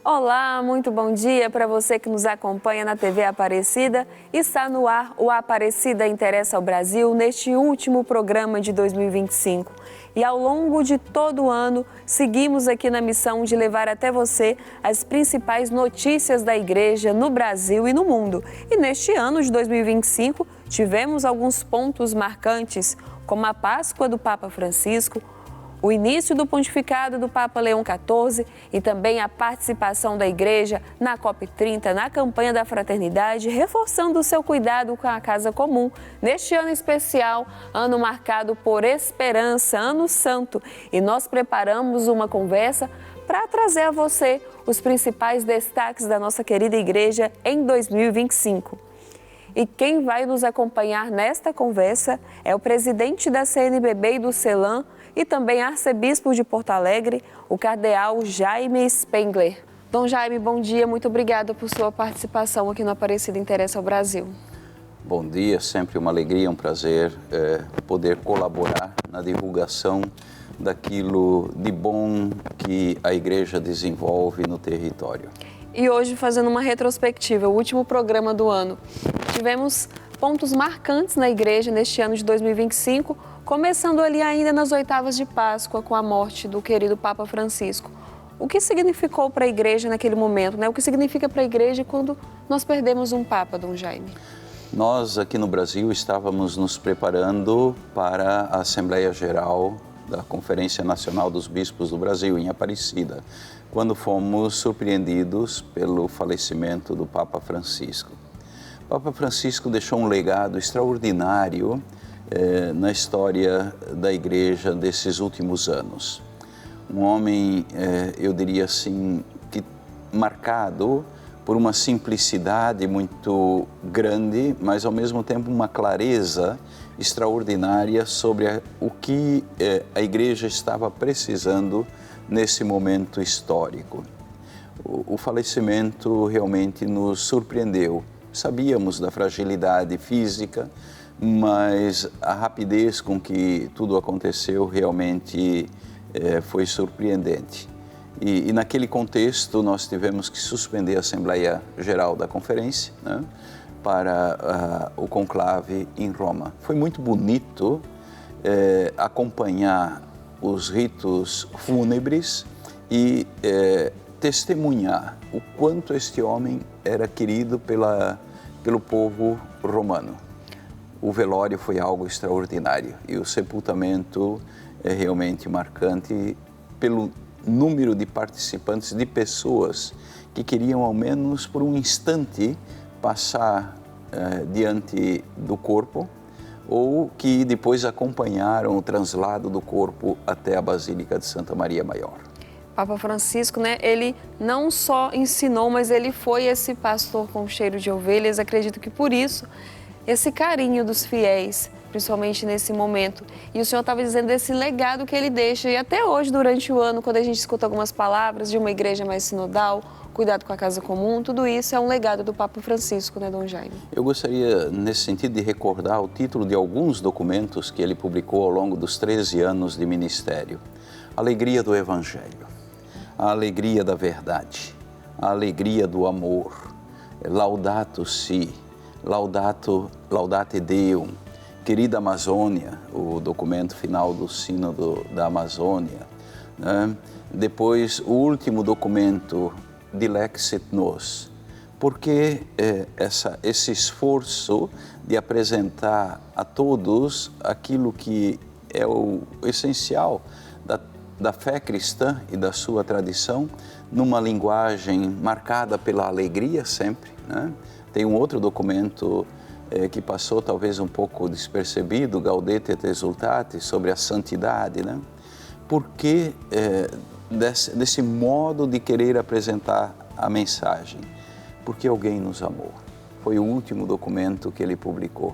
Olá, muito bom dia para você que nos acompanha na TV Aparecida. Está no ar o Aparecida Interessa ao Brasil neste último programa de 2025. E ao longo de todo o ano, seguimos aqui na missão de levar até você as principais notícias da Igreja no Brasil e no mundo. E neste ano de 2025, tivemos alguns pontos marcantes, como a Páscoa do Papa Francisco, o início do pontificado do Papa Leão XIV e também a participação da Igreja na COP30, na campanha da fraternidade, reforçando o seu cuidado com a casa comum. Neste ano especial, ano marcado por esperança, ano santo, e nós preparamos uma conversa para trazer a você os principais destaques da nossa querida Igreja em 2025. E quem vai nos acompanhar nesta conversa é o presidente da CNBB e do CELAM, e também arcebispo de Porto Alegre, o cardeal Jaime Spengler. Dom Jaime, bom dia, muito obrigada por sua participação aqui no Aparecida Interessa ao Brasil. Bom dia, sempre uma alegria, um prazer poder colaborar na divulgação daquilo de bom que a Igreja desenvolve no território. E hoje, fazendo uma retrospectiva, o último programa do ano, tivemos pontos marcantes na Igreja neste ano de 2025, começando ali ainda nas oitavas de Páscoa, com a morte do querido Papa Francisco. O que significou para a Igreja naquele momento, né? O que significa para a Igreja quando nós perdemos um Papa, Dom Jaime? Nós, aqui no Brasil, estávamos nos preparando para a Assembleia Geral da Conferência Nacional dos Bispos do Brasil, em Aparecida, quando fomos surpreendidos pelo falecimento do Papa Francisco. O Papa Francisco deixou um legado extraordinário na história da Igreja desses últimos anos. Um homem, eu diria assim, que marcado por uma simplicidade muito grande, mas ao mesmo tempo uma clareza extraordinária sobre o que a Igreja estava precisando nesse momento histórico. O falecimento realmente nos surpreendeu. Sabíamos da fragilidade física, mas a rapidez com que tudo aconteceu realmente foi surpreendente. E naquele contexto nós tivemos que suspender a Assembleia Geral da Conferência, né, para o conclave em Roma. Foi muito bonito acompanhar os ritos fúnebres e testemunhar o quanto este homem era querido pelo povo romano. O velório foi algo extraordinário e o sepultamento é realmente marcante pelo número de participantes, de pessoas que queriam ao menos por um instante passar diante do corpo ou que depois acompanharam o translado do corpo até a Basílica de Santa Maria Maior. Papa Francisco, né, ele não só ensinou, mas ele foi esse pastor com cheiro de ovelhas. Acredito que por isso esse carinho dos fiéis, principalmente nesse momento. E o senhor estava dizendo desse legado que ele deixa. E até hoje, durante o ano, quando a gente escuta algumas palavras de uma igreja mais sinodal, cuidado com a casa comum, tudo isso é um legado do Papa Francisco, né, Dom Jaime? Eu gostaria, nesse sentido, de recordar o título de alguns documentos que ele publicou ao longo dos 13 anos de ministério. Alegria do Evangelho, a alegria da verdade, a alegria do amor, Laudato Si, Laudate Deum, Querida Amazônia, o documento final do Sínodo da Amazônia, né? Depois, o último documento, Dilexit Nos, porque esse esforço de apresentar a todos aquilo que é o essencial da fé cristã e da sua tradição, numa linguagem marcada pela alegria sempre, né? Tem um outro documento que passou talvez um pouco despercebido, Gaudete et Exsultate, sobre a santidade, né? Porque desse modo de querer apresentar a mensagem? Porque alguém nos amou. Foi o último documento que ele publicou.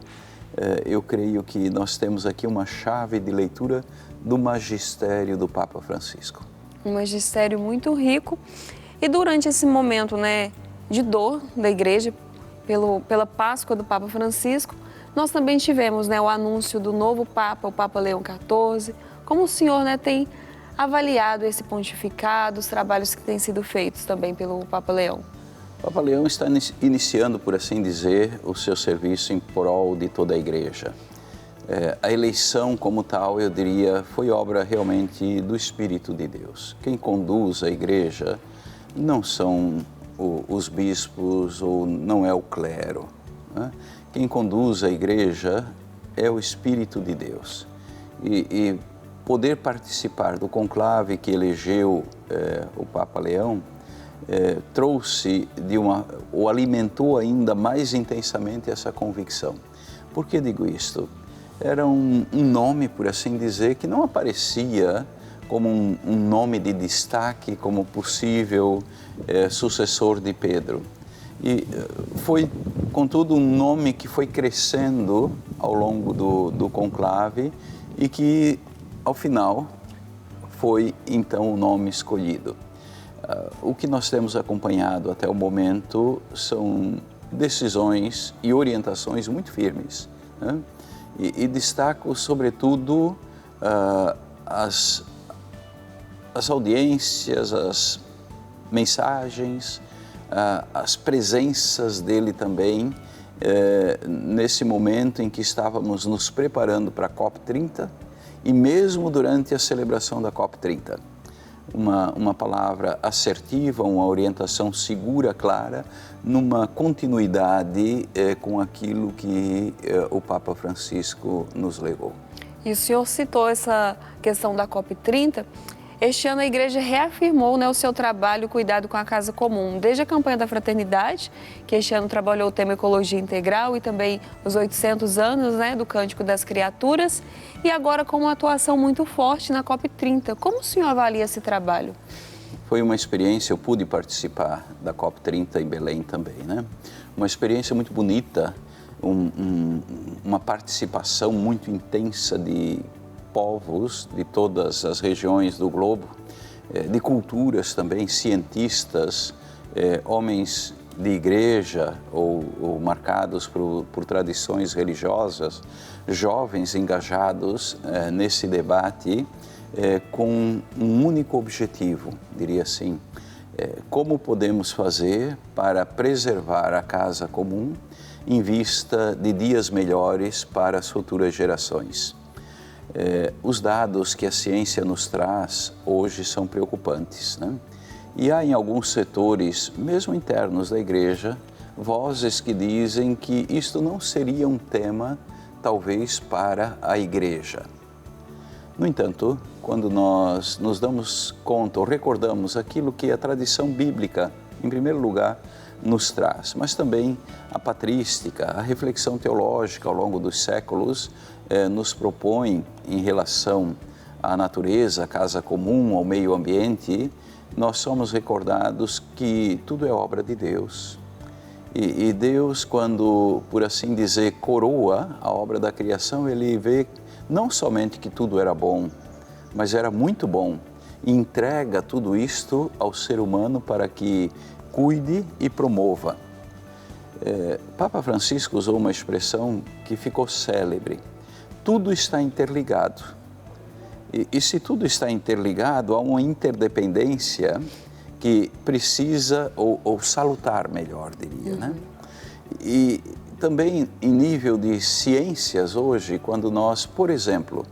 Eu creio que nós temos aqui uma chave de leitura do magistério do Papa Francisco. Um magistério muito rico. E durante esse momento, né, de dor da Igreja, pela Páscoa do Papa Francisco, nós também tivemos, né, o anúncio do novo Papa, o Papa Leão XIV. Como o senhor, né, tem avaliado esse pontificado, os trabalhos que têm sido feitos também pelo Papa Leão? O Papa Leão está iniciando, por assim dizer, o seu serviço em prol de toda a Igreja. A eleição como tal, eu diria, foi obra realmente do Espírito de Deus. Quem conduz a Igreja não são os bispos ou não é o clero, né? Quem conduz a Igreja é o Espírito de Deus. E poder participar do conclave que elegeu o Papa Leão trouxe ou alimentou ainda mais intensamente essa convicção. Por que digo isto? Era um nome, por assim dizer, que não aparecia como um nome de destaque, como possível sucessor de Pedro. E foi, contudo, um nome que foi crescendo ao longo do conclave e que, ao final, foi então o nome escolhido. O que nós temos acompanhado até o momento são decisões e orientações muito firmes, né? E destaco, sobretudo, as audiências, as mensagens, as presenças dele também, nesse momento em que estávamos nos preparando para a COP30 e mesmo durante a celebração da COP30. Uma palavra assertiva, uma orientação segura, clara, numa continuidade com aquilo que o Papa Francisco nos legou. E o senhor citou essa questão da COP30. Este ano a Igreja reafirmou, né, o seu trabalho cuidado com a casa comum, desde a campanha da Fraternidade, que este ano trabalhou o tema Ecologia Integral e também os 800 anos, né, do Cântico das Criaturas, e agora com uma atuação muito forte na COP30. Como o senhor avalia esse trabalho? Foi uma experiência, eu pude participar da COP30 em Belém também, né? Uma experiência muito bonita, uma participação muito intensa de povos de todas as regiões do globo, de culturas também, cientistas, homens de igreja ou marcados por tradições religiosas, jovens engajados nesse debate com um único objetivo, diria assim, como podemos fazer para preservar a casa comum em vista de dias melhores para as futuras gerações. Os dados que a ciência nos traz hoje são preocupantes, né? E há em alguns setores, mesmo internos da Igreja, vozes que dizem que isto não seria um tema, talvez, para a Igreja. No entanto, quando nós nos damos conta ou recordamos aquilo que a tradição bíblica, em primeiro lugar, nos traz, mas também a patrística, a reflexão teológica ao longo dos séculos nos propõe em relação à natureza, à casa comum, ao meio ambiente, nós somos recordados que tudo é obra de Deus. E Deus, quando, por assim dizer, coroa a obra da criação, Ele vê não somente que tudo era bom, mas era muito bom, e entrega tudo isto ao ser humano para que cuide e promova. Papa Francisco usou uma expressão que ficou célebre: tudo está interligado. E se tudo está interligado, há uma interdependência que precisa, ou salutar melhor, diria, né? E também em nível de ciências hoje, quando nós, por exemplo,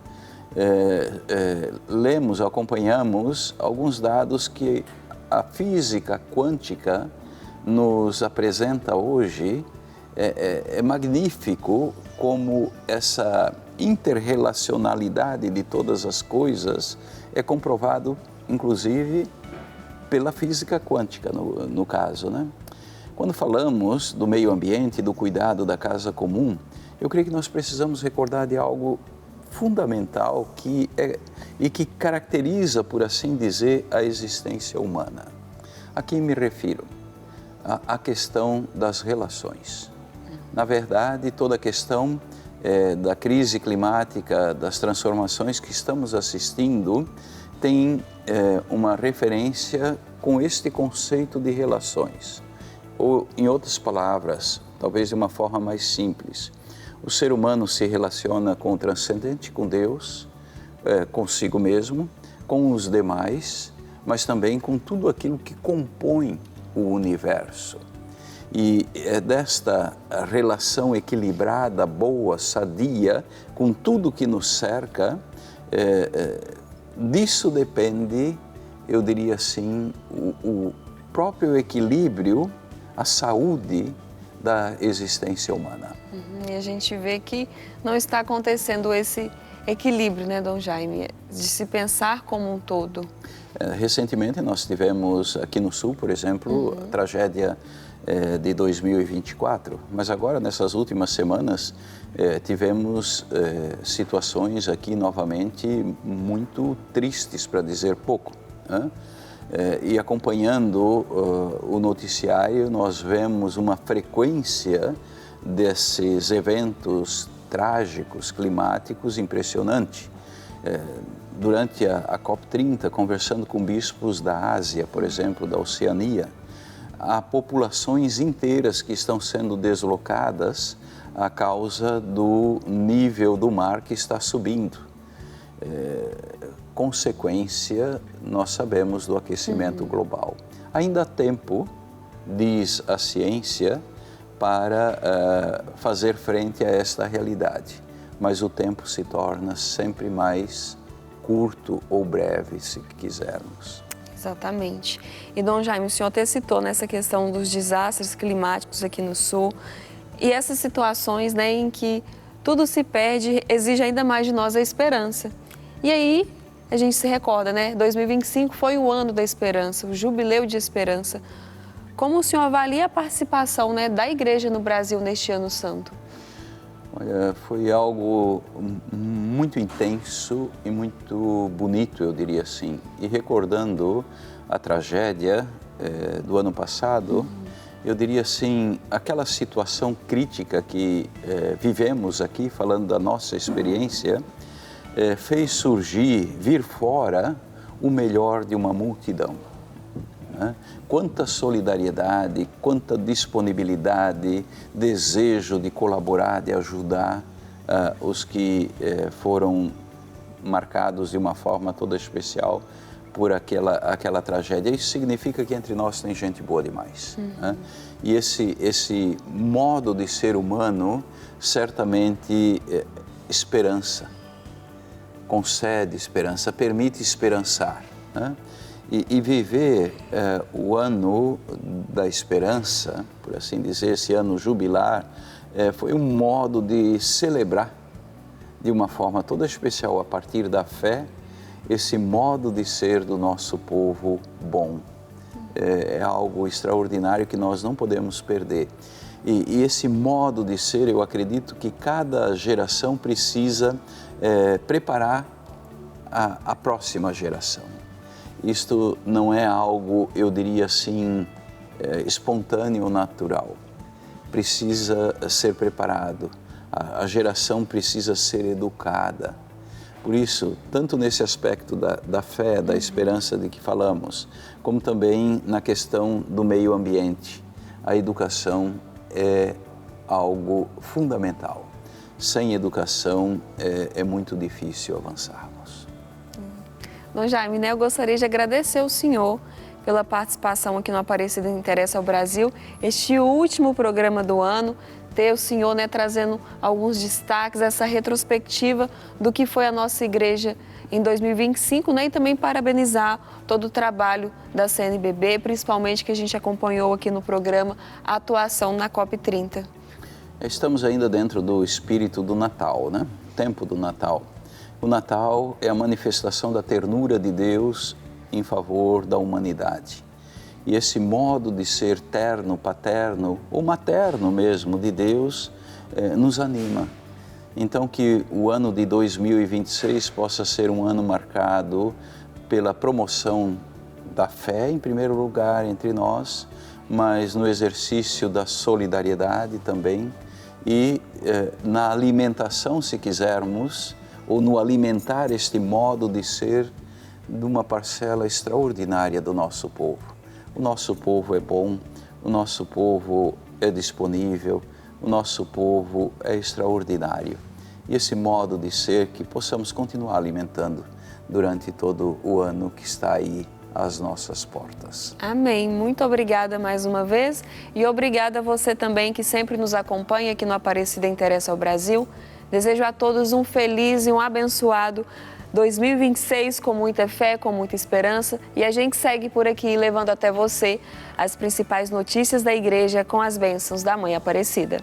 lemos, acompanhamos alguns dados que a física quântica nos apresenta hoje, é magnífico como essa interrelacionalidade de todas as coisas é comprovado, inclusive, pela física quântica, no caso, né? Quando falamos do meio ambiente, do cuidado da casa comum, eu creio que nós precisamos recordar de algo fundamental e que caracteriza, por assim dizer, a existência humana. A quem me refiro? A questão das relações. Na verdade, toda a questão da crise climática, das transformações que estamos assistindo, tem uma referência com este conceito de relações. Ou, em outras palavras, talvez de uma forma mais simples, o ser humano se relaciona com o transcendente, com Deus, consigo mesmo, com os demais, mas também com tudo aquilo que compõe o universo. E é desta relação equilibrada, boa, sadia, com tudo que nos cerca, disso depende, eu diria assim, o próprio equilíbrio, a saúde da existência humana. E a gente vê que não está acontecendo esse equilíbrio, né, Dom Jaime, de se pensar como um todo. Recentemente nós tivemos aqui no Sul, por exemplo, a tragédia de 2024, mas agora nessas últimas semanas tivemos situações aqui novamente muito tristes, para dizer pouco, né? E acompanhando o noticiário, nós vemos uma frequência desses eventos trágicos, climáticos, impressionante. Durante a COP30, conversando com bispos da Ásia, por exemplo, da Oceania, há populações inteiras que estão sendo deslocadas a causa do nível do mar que está subindo. Consequência, nós sabemos, do aquecimento global. Ainda há tempo, diz a ciência, para fazer frente a esta realidade, mas o tempo se torna sempre mais curto ou breve, se quisermos. Exatamente. E, Dom Jaime, o senhor até citou nessa questão dos desastres climáticos aqui no Sul, e essas situações, né, em que tudo se perde, exige ainda mais de nós a esperança. E aí, a gente se recorda, né, 2025 foi o ano da esperança, o jubileu de esperança. Como o senhor avalia a participação, né, da Igreja no Brasil neste ano santo? Olha, foi algo muito intenso e muito bonito, eu diria assim. E recordando a tragédia do ano passado, eu diria assim, aquela situação crítica que vivemos aqui, falando da nossa experiência, fez surgir, vir fora, o melhor de uma multidão. Quanta solidariedade, quanta disponibilidade, desejo de colaborar, de ajudar os que foram marcados de uma forma toda especial por aquela tragédia. Isso significa que entre nós tem gente boa demais. E esse modo de ser humano, certamente, esperança, concede esperança, permite esperançar. E viver o ano da esperança, por assim dizer, esse ano jubilar, foi um modo de celebrar de uma forma toda especial, a partir da fé, esse modo de ser do nosso povo bom. É algo extraordinário que nós não podemos perder. E esse modo de ser, eu acredito que cada geração precisa preparar a próxima geração. Isto não é algo, eu diria assim, espontâneo ou natural. Precisa ser preparado, a geração precisa ser educada. Por isso, tanto nesse aspecto da fé, da esperança de que falamos, como também na questão do meio ambiente, a educação é algo fundamental. Sem educação é muito difícil avançarmos. Dom Jaime, né, eu gostaria de agradecer ao senhor pela participação aqui no Aparecida Interessa ao Brasil, este último programa do ano, ter o senhor, né, trazendo alguns destaques, essa retrospectiva do que foi a nossa igreja em 2025, né, e também parabenizar todo o trabalho da CNBB, principalmente que a gente acompanhou aqui no programa, a atuação na COP30. Estamos ainda dentro do espírito do Natal, né? Tempo do Natal. O Natal é a manifestação da ternura de Deus em favor da humanidade. E esse modo de ser terno, paterno ou materno mesmo de Deus nos anima. Então que o ano de 2026 possa ser um ano marcado pela promoção da fé, em primeiro lugar, entre nós, mas no exercício da solidariedade também e na alimentação, se quisermos, ou no alimentar este modo de ser de uma parcela extraordinária do nosso povo. O nosso povo é bom, o nosso povo é disponível, o nosso povo é extraordinário. E esse modo de ser que possamos continuar alimentando durante todo o ano que está aí às nossas portas. Amém. Muito obrigada mais uma vez e obrigada a você também que sempre nos acompanha aqui no Aparecida Interessa ao Brasil. Desejo a todos um feliz e um abençoado 2026 com muita fé, com muita esperança, e a gente segue por aqui levando até você as principais notícias da igreja com as bênçãos da Mãe Aparecida.